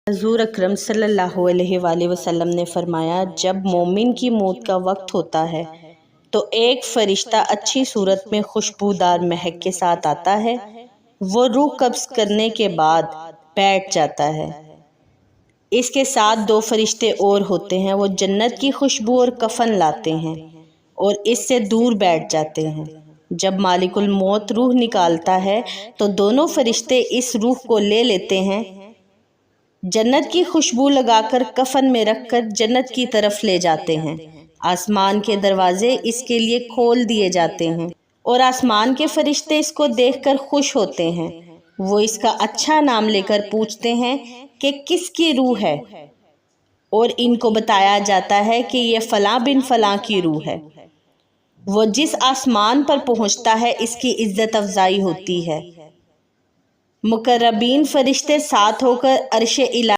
حضور اکرم صلی اللہ علیہ وآلہ وسلم نے فرمایا، جب مومن کی موت کا وقت ہوتا ہے تو ایک فرشتہ اچھی صورت میں خوشبودار مہک کے ساتھ آتا ہے۔ وہ روح قبض کرنے کے بعد بیٹھ جاتا ہے۔ اس کے ساتھ دو فرشتے اور ہوتے ہیں، وہ جنت کی خوشبو اور کفن لاتے ہیں اور اس سے دور بیٹھ جاتے ہیں۔ جب مالک الموت روح نکالتا ہے تو دونوں فرشتے اس روح کو لے لیتے ہیں، جنت کی خوشبو لگا کر کفن میں رکھ کر جنت کی طرف لے جاتے ہیں۔ آسمان کے دروازے اس کے لیے کھول دیے جاتے ہیں اور آسمان کے فرشتے اس کو دیکھ کر خوش ہوتے ہیں۔ وہ اس کا اچھا نام لے کر پوچھتے ہیں کہ کس کی روح ہے، اور ان کو بتایا جاتا ہے کہ یہ فلاں بن فلاں کی روح ہے۔ وہ جس آسمان پر پہنچتا ہے اس کی عزت افزائی ہوتی ہے۔ مقربین فرشتے ساتھ ہو کر عرش الہی